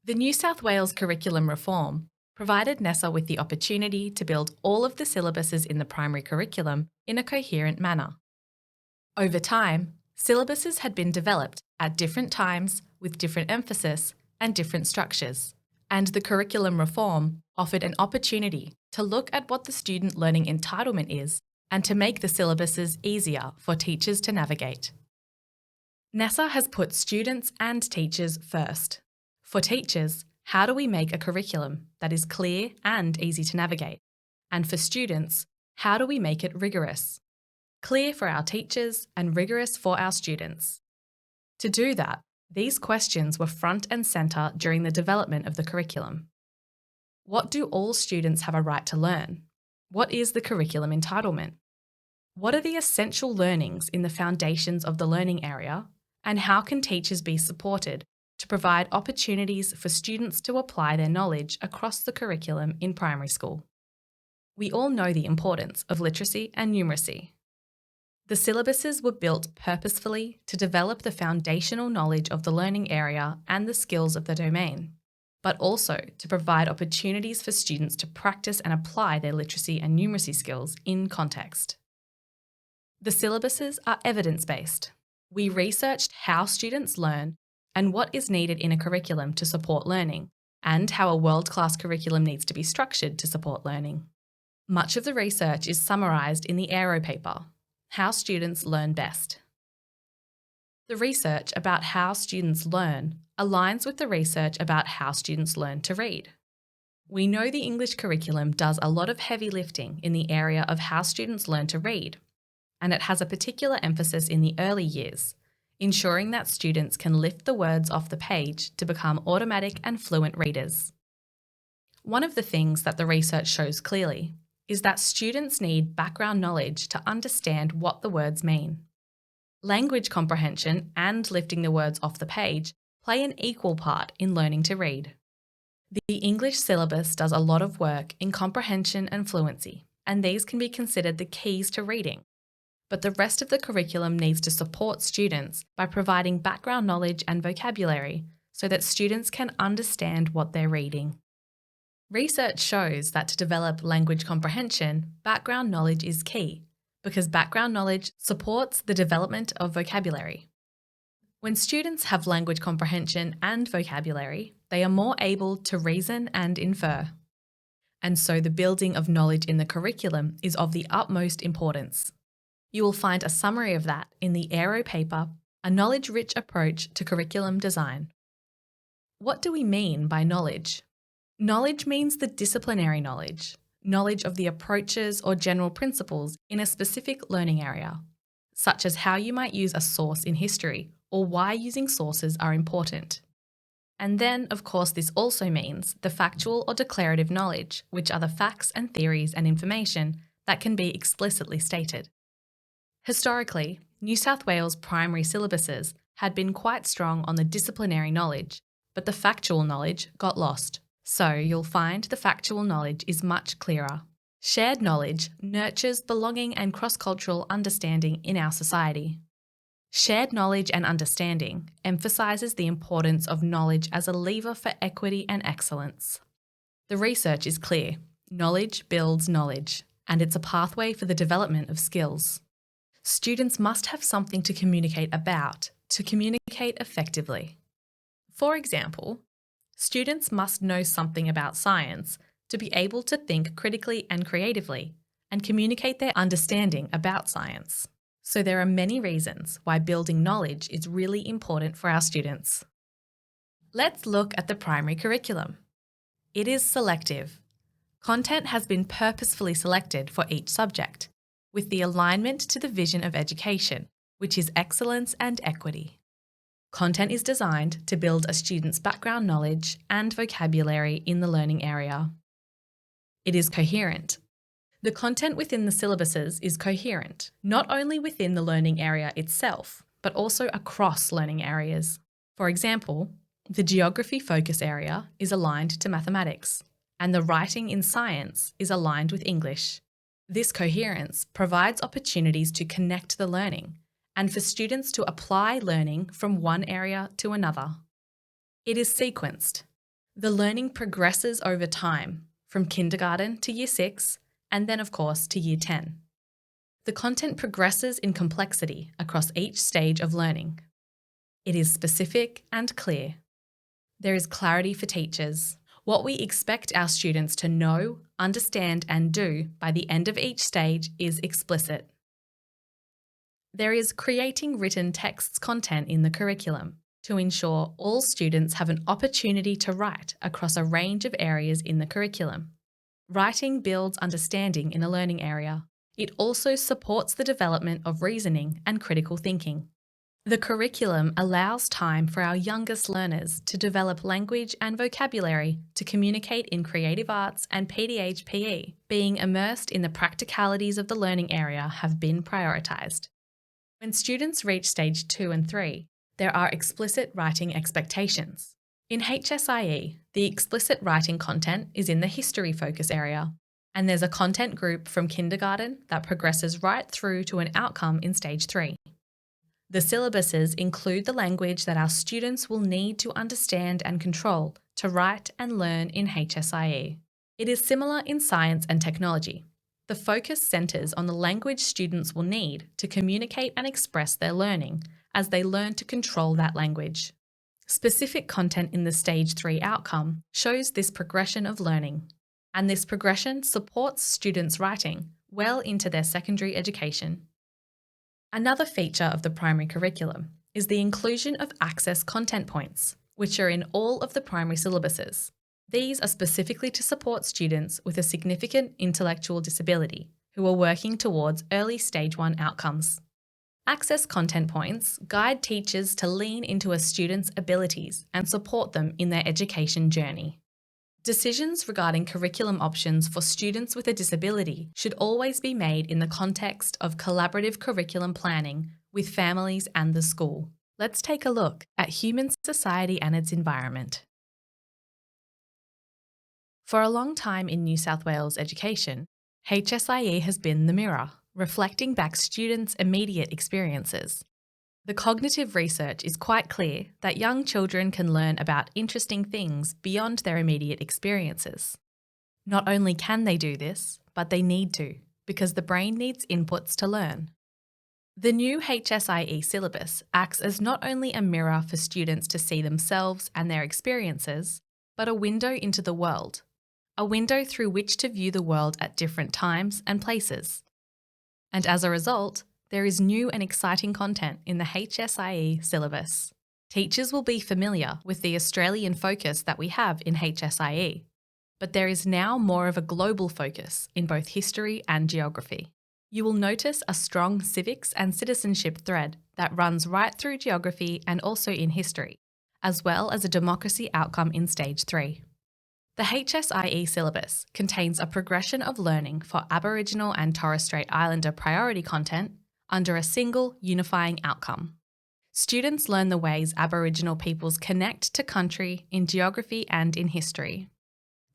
The New South Wales curriculum reform provided NESA with the opportunity to build all of the syllabuses in the primary curriculum in a coherent manner. Over time, syllabuses had been developed at different times with different emphasis and different structures, and the curriculum reform offered an opportunity to look at what the student learning entitlement is and to make the syllabuses easier for teachers to navigate. NESA has put students and teachers first. For teachers, how do we make a curriculum that is clear and easy to navigate? And for students, how do we make it rigorous? Clear for our teachers and rigorous for our students. To do that, these questions were front and centre during the development of the curriculum. What do all students have a right to learn? What is the curriculum entitlement? What are the essential learnings in the foundations of the learning area? And how can teachers be supported to provide opportunities for students to apply their knowledge across the curriculum in primary school? We all know the importance of literacy and numeracy. The syllabuses were built purposefully to develop the foundational knowledge of the learning area and the skills of the domain, but also to provide opportunities for students to practice and apply their literacy and numeracy skills in context. The syllabuses are evidence-based. We researched how students learn and what is needed in a curriculum to support learning, and how a world-class curriculum needs to be structured to support learning. Much of the research is summarised in the Aero paper, How Students Learn Best. The research about how students learn aligns with the research about how students learn to read. We know the English curriculum does a lot of heavy lifting in the area of how students learn to read, and it has a particular emphasis in the early years, ensuring that students can lift the words off the page to become automatic and fluent readers. One of the things that the research shows clearly is that students need background knowledge to understand what the words mean. Language comprehension and lifting the words off the page play an equal part in learning to read. The English syllabus does a lot of work in comprehension and fluency, and these can be considered the keys to reading. But the rest of the curriculum needs to support students by providing background knowledge and vocabulary so that students can understand what they're reading. Research shows that to develop language comprehension, background knowledge is key, because background knowledge supports the development of vocabulary. When students have language comprehension and vocabulary, they are more able to reason and infer. And so the building of knowledge in the curriculum is of the utmost importance. You will find a summary of that in the Aero paper, A Knowledge-Rich Approach to Curriculum Design. What do we mean by knowledge? Knowledge means the disciplinary knowledge of the approaches or general principles in a specific learning area, such as how you might use a source in history or why using sources are important. And then, of course, this also means the factual or declarative knowledge, which are the facts and theories and information that can be explicitly stated. Historically, New South Wales primary syllabuses had been quite strong on the disciplinary knowledge, but the factual knowledge got lost. So you'll find the factual knowledge is much clearer. Shared knowledge nurtures belonging and cross-cultural understanding in our society. Shared knowledge and understanding emphasises the importance of knowledge as a lever for equity and excellence. The research is clear. Knowledge builds knowledge, and it's a pathway for the development of skills. Students must have something to communicate about to communicate effectively. For example, students must know something about science to be able to think critically and creatively and communicate their understanding about science. So there are many reasons why building knowledge is really important for our students. Let's look at the primary curriculum. It is selective. Content has been purposefully selected for each subject, with the alignment to the vision of education, which is excellence and equity. Content is designed to build a student's background knowledge and vocabulary in the learning area. It is coherent. The content within the syllabuses is coherent, not only within the learning area itself, but also across learning areas. For example, the geography focus area is aligned to mathematics, and the writing in science is aligned with English. This coherence provides opportunities to connect the learning and for students to apply learning from one area to another. It is sequenced. The learning progresses over time, from kindergarten to year 6, and then, of course, to year 10. The content progresses in complexity across each stage of learning. It is specific and clear. There is clarity for teachers. What we expect our students to know, understand, and do by the end of each stage is explicit. There is creating written texts content in the curriculum to ensure all students have an opportunity to write across a range of areas in the curriculum. Writing builds understanding in a learning area. It also supports the development of reasoning and critical thinking. The curriculum allows time for our youngest learners to develop language and vocabulary to communicate in creative arts and PDHPE. Being immersed in the practicalities of the learning area have been prioritised. When students reach stage 2 and 3, there are explicit writing expectations. In HSIE, the explicit writing content is in the history focus area, and there's a content group from kindergarten that progresses right through to an outcome in stage 3. The syllabuses include the language that our students will need to understand and control to write and learn in HSIE. It is similar in science and technology. The focus centres on the language students will need to communicate and express their learning as they learn to control that language. Specific content in the Stage 3 outcome shows this progression of learning, and this progression supports students' writing well into their secondary education. Another feature of the primary curriculum is the inclusion of access content points, which are in all of the primary syllabuses. These are specifically to support students with a significant intellectual disability who are working towards early Stage 1 outcomes. Access content points guide teachers to lean into a student's abilities and support them in their education journey. Decisions regarding curriculum options for students with a disability should always be made in the context of collaborative curriculum planning with families and the school. Let's take a look at human society and its environment. For a long time in New South Wales education, HSIE has been the mirror, reflecting back students' immediate experiences. The cognitive research is quite clear that young children can learn about interesting things beyond their immediate experiences. Not only can they do this, but they need to, because the brain needs inputs to learn. The new HSIE syllabus acts as not only a mirror for students to see themselves and their experiences, but a window into the world, a window through which to view the world at different times and places. And as a result, there is new and exciting content in the HSIE syllabus. Teachers will be familiar with the Australian focus that we have in HSIE, but there is now more of a global focus in both history and geography. You will notice a strong civics and citizenship thread that runs right through geography and also in history, as well as a democracy outcome in Stage 3. The HSIE syllabus contains a progression of learning for Aboriginal and Torres Strait Islander priority content under a single unifying outcome. Students learn the ways Aboriginal peoples connect to country in geography and in history.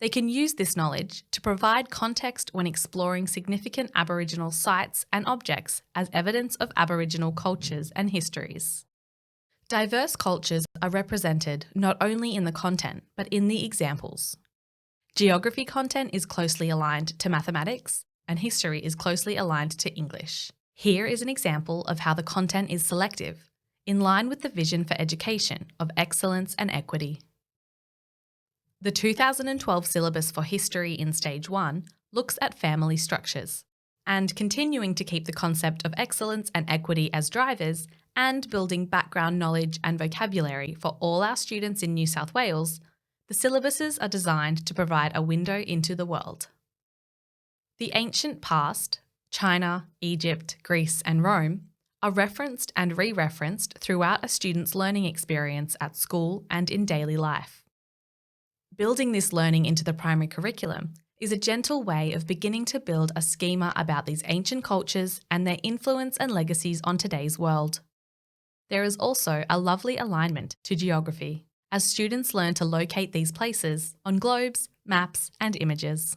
They can use this knowledge to provide context when exploring significant Aboriginal sites and objects as evidence of Aboriginal cultures and histories. Diverse cultures are represented not only in the content, but in the examples. Geography content is closely aligned to mathematics, and history is closely aligned to English. Here is an example of how the content is selective, in line with the vision for education of excellence and equity. The 2012 syllabus for history in Stage 1 looks at family structures, and continuing to keep the concept of excellence and equity as drivers and building background knowledge and vocabulary for all our students in New South Wales, the syllabuses are designed to provide a window into the world. The ancient past, China, Egypt, Greece, and Rome, are referenced and re-referenced throughout a student's learning experience at school and in daily life. Building this learning into the primary curriculum is a gentle way of beginning to build a schema about these ancient cultures and their influence and legacies on today's world. There is also a lovely alignment to geography, as students learn to locate these places on globes, maps, and images.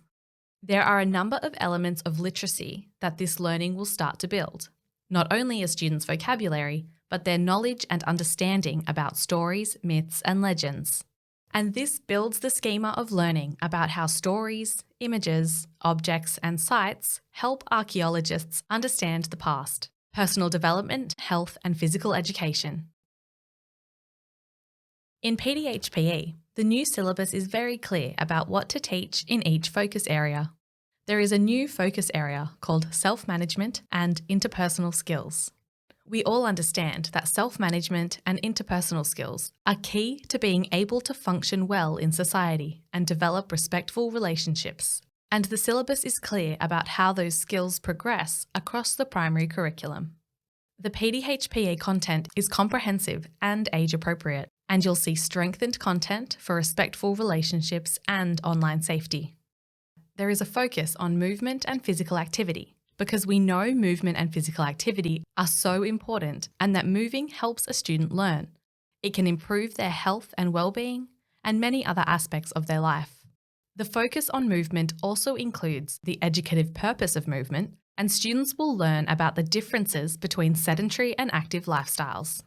There are a number of elements of literacy that this learning will start to build, not only a student's vocabulary, but their knowledge and understanding about stories, myths, and legends. And this builds the schema of learning about how stories, images, objects, and sites help archaeologists understand the past, personal development, health, and physical education. In PDHPE, the new syllabus is very clear about what to teach in each focus area. There is a new focus area called self-management and interpersonal skills. We all understand that self-management and interpersonal skills are key to being able to function well in society and develop respectful relationships. And the syllabus is clear about how those skills progress across the primary curriculum. The PDHPE content is comprehensive and age-appropriate, and you'll see strengthened content for respectful relationships and online safety. There is a focus on movement and physical activity, because we know movement and physical activity are so important and that moving helps a student learn. It can improve their health and well-being and many other aspects of their life. The focus on movement also includes the educative purpose of movement, and students will learn about the differences between sedentary and active lifestyles.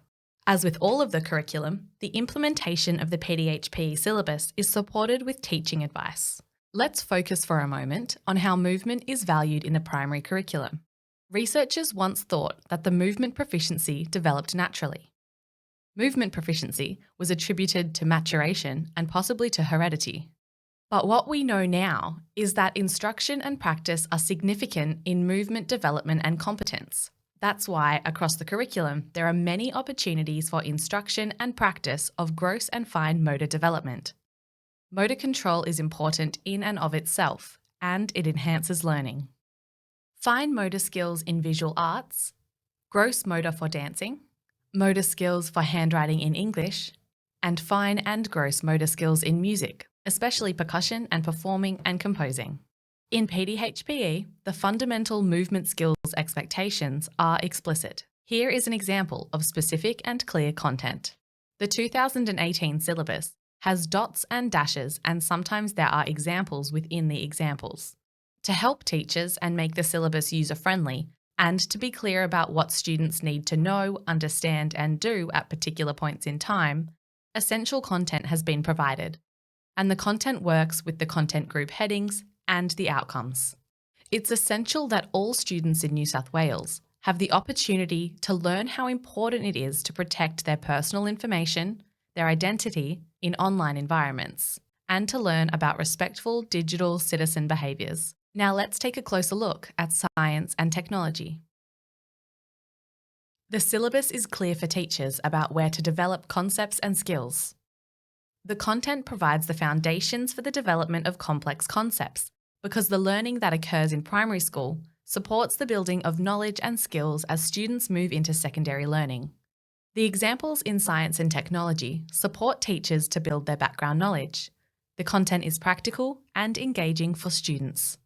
As with all of the curriculum, the implementation of the PDHPE syllabus is supported with teaching advice. Let's focus for a moment on how movement is valued in the primary curriculum. Researchers once thought that the movement proficiency developed naturally. Movement proficiency was attributed to maturation and possibly to heredity. But what we know now is that instruction and practice are significant in movement development and competence. That's why, across the curriculum, there are many opportunities for instruction and practice of gross and fine motor development. Motor control is important in and of itself, and it enhances learning. Fine motor skills in visual arts, gross motor for dancing, motor skills for handwriting in English, and fine and gross motor skills in music, especially percussion and performing and composing. In PDHPE, the fundamental movement skills expectations are explicit. Here is an example of specific and clear content. The 2018 syllabus has dots and dashes, and sometimes there are examples within the examples. To help teachers and make the syllabus user-friendly, and to be clear about what students need to know, understand, and do at particular points in time, essential content has been provided, and the content works with the content group headings and the outcomes. It's essential that all students in New South Wales have the opportunity to learn how important it is to protect their personal information, their identity in online environments, and to learn about respectful digital citizen behaviours. Now let's take a closer look at science and technology. The syllabus is clear for teachers about where to develop concepts and skills. The content provides the foundations for the development of complex concepts, because the learning that occurs in primary school supports the building of knowledge and skills as students move into secondary learning. The examples in science and technology support teachers to build their background knowledge. The content is practical and engaging for students.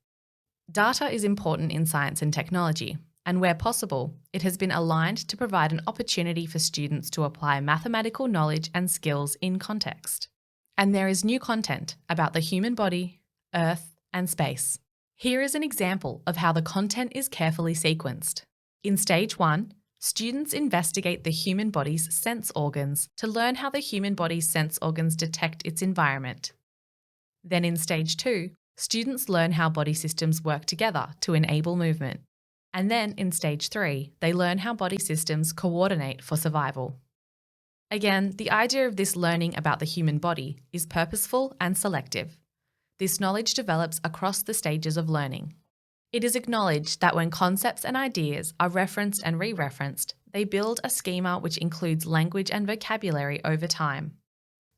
Data is important in science and technology, and where possible, it has been aligned to provide an opportunity for students to apply mathematical knowledge and skills in context. And there is new content about the human body, Earth, and space. Here is an example of how the content is carefully sequenced. In Stage 1, students investigate the human body's sense organs to learn how the human body's sense organs detect its environment. Then in Stage 2, students learn how body systems work together to enable movement. And then in Stage 3, they learn how body systems coordinate for survival. Again, the idea of this learning about the human body is purposeful and selective. This knowledge develops across the stages of learning. It is acknowledged that when concepts and ideas are referenced and re-referenced, they build a schema which includes language and vocabulary over time.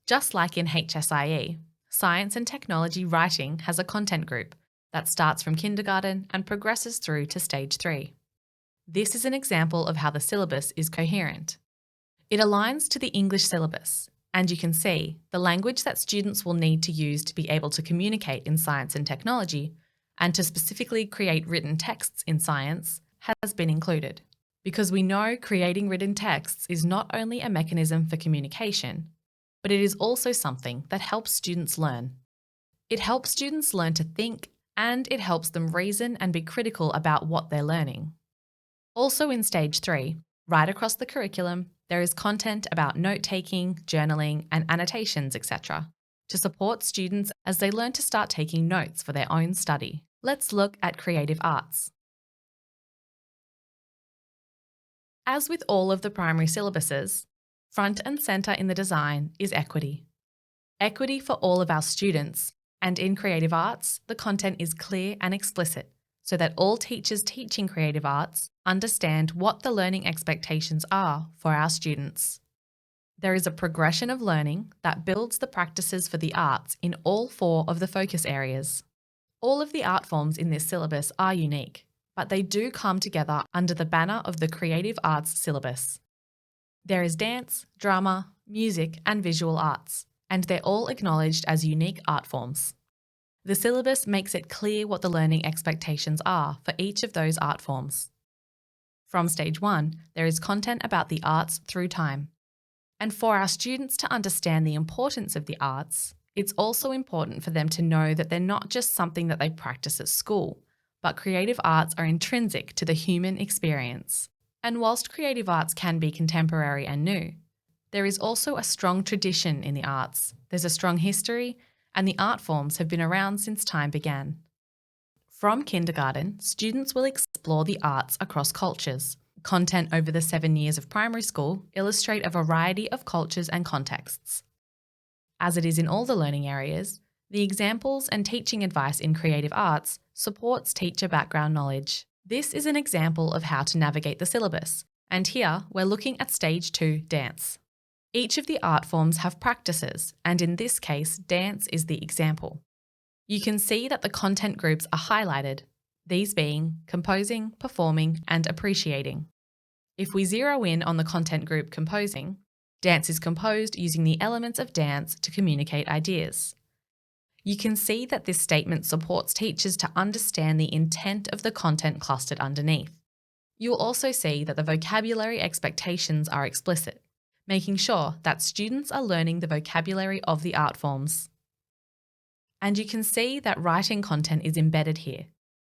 Just like in HSIE, science and technology writing has a content group that starts from kindergarten and progresses through to Stage 3. This is an example of how the syllabus is coherent. It aligns to the English syllabus, and you can see the language that students will need to use to be able to communicate in science and technology and to specifically create written texts in science has been included. Because we know creating written texts is not only a mechanism for communication, but it is also something that helps students learn. It helps students learn to think, and it helps them reason and be critical about what they're learning. Also in Stage 3, right across the curriculum, there is content about note-taking, journaling, and annotations, etc. to support students as they learn to start taking notes for their own study. Let's look at creative arts. As with all of the primary syllabuses, front and centre in the design is equity. Equity for all of our students, and in creative arts, the content is clear and explicit so that all teachers teaching creative arts understand what the learning expectations are for our students. There is a progression of learning that builds the practices for the arts in all 4 of the focus areas. All of the art forms in this syllabus are unique, but they do come together under the banner of the creative arts syllabus. There is dance, drama, music, and visual arts, and they're all acknowledged as unique art forms. The syllabus makes it clear what the learning expectations are for each of those art forms. From Stage 1, there is content about the arts through time. And for our students to understand the importance of the arts, it's also important for them to know that they're not just something that they practice at school, but creative arts are intrinsic to the human experience. And whilst creative arts can be contemporary and new, there is also a strong tradition in the arts. There's a strong history, and the art forms have been around since time began. From kindergarten, students will explore the arts across cultures. Content over the 7 years of primary school illustrate a variety of cultures and contexts. As it is in all the learning areas, the examples and teaching advice in creative arts supports teacher background knowledge. This is an example of how to navigate the syllabus, and here we're looking at Stage 2 dance. Each of the art forms have practices, and in this case, dance is the example. You can see that the content groups are highlighted, these being composing, performing, and appreciating. If we zero in on the content group composing, dance is composed using the elements of dance to communicate ideas. You can see that this statement supports teachers to understand the intent of the content clustered underneath. You'll also see that the vocabulary expectations are explicit, making sure that students are learning the vocabulary of the art forms. And you can see that writing content is embedded here.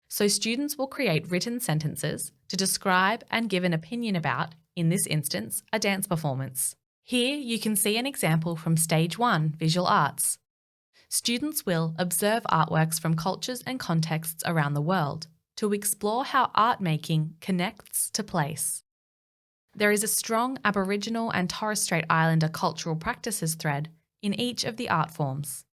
So students will create written sentences to describe and give an opinion about, in this instance, a dance performance. Here you can see an example from Stage 1, Visual Arts. Students will observe artworks from cultures and contexts around the world to explore how art making connects to place. There is a strong Aboriginal and Torres Strait Islander cultural practices thread in each of the art forms.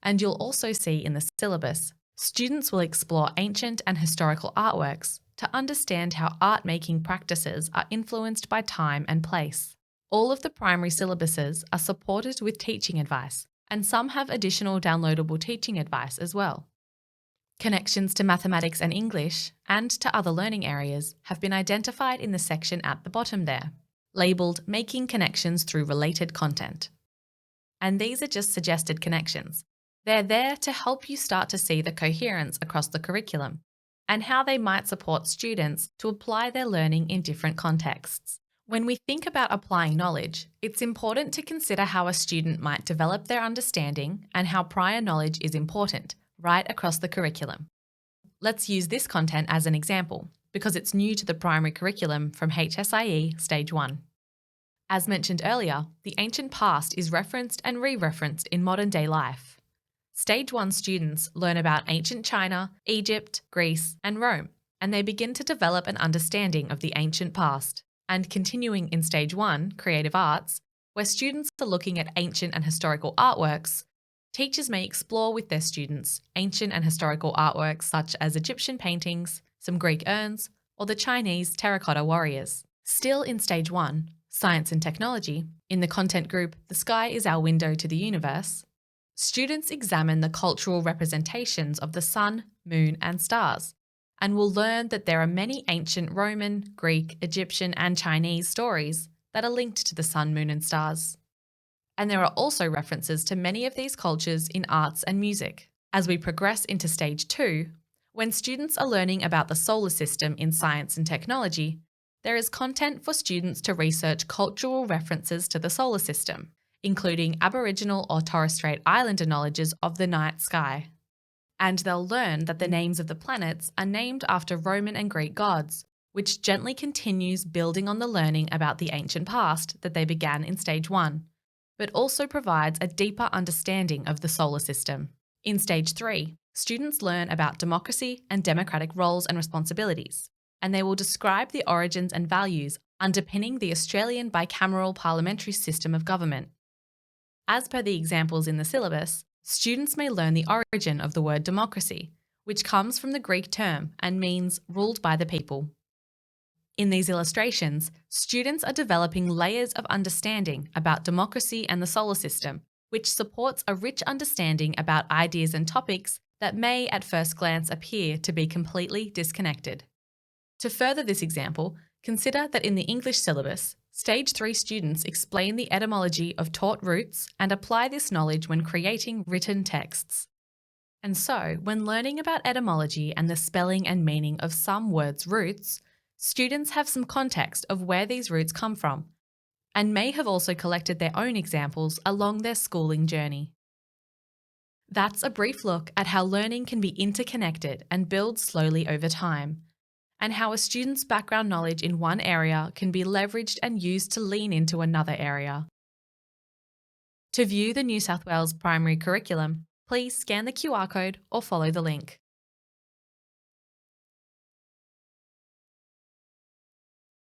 And you'll also see in the syllabus, students will explore ancient and historical artworks to understand how art-making practices are influenced by time and place. All of the primary syllabuses are supported with teaching advice, and some have additional downloadable teaching advice as well. Connections to mathematics and English, and to other learning areas, have been identified in the section at the bottom there, labelled Making Connections Through Related Content. And these are just suggested connections. They're there to help you start to see the coherence across the curriculum and how they might support students to apply their learning in different contexts. When we think about applying knowledge, it's important to consider how a student might develop their understanding and how prior knowledge is important, right across the curriculum. Let's use this content as an example, because it's new to the primary curriculum from HSIE Stage 1. As mentioned earlier, the ancient past is referenced and re-referenced in modern-day life. Stage 1 students learn about ancient China, Egypt, Greece, and Rome, and they begin to develop an understanding of the ancient past. And continuing in Stage 1, Creative Arts, where students are looking at ancient and historical artworks, teachers may explore with their students ancient and historical artworks such as Egyptian paintings, some Greek urns, or the Chinese terracotta warriors. Still in Stage 1, Science and Technology, in the content group The Sky is Our Window to the Universe, students examine the cultural representations of the sun, moon, and stars, and will learn that there are many ancient Roman, Greek, Egyptian, and Chinese stories that are linked to the sun, moon, and stars. And there are also references to many of these cultures in arts and music. As we progress into Stage 2, when students are learning about the solar system in science and technology, there is content for students to research cultural references to the solar system, including Aboriginal or Torres Strait Islander knowledges of the night sky. And they'll learn that the names of the planets are named after Roman and Greek gods, which gently continues building on the learning about the ancient past that they began in Stage 1. but also provides a deeper understanding of the solar system. In Stage 3, students learn about democracy and democratic roles and responsibilities, and they will describe the origins and values underpinning the Australian bicameral parliamentary system of government. As per the examples in the syllabus, students may learn the origin of the word democracy, which comes from the Greek term and means ruled by the people. In these illustrations, students are developing layers of understanding about democracy and the solar system, which supports a rich understanding about ideas and topics that may at first glance appear to be completely disconnected. To further this example, consider that in the English syllabus, Stage 3 students explain the etymology of taught roots and apply this knowledge when creating written texts. And so, when learning about etymology and the spelling and meaning of some words' roots, students have some context of where these roots come from, and may have also collected their own examples along their schooling journey. That's a brief look at how learning can be interconnected and build slowly over time, and how a student's background knowledge in one area can be leveraged and used to lean into another area. To view the New South Wales primary curriculum, please scan the QR code or follow the link.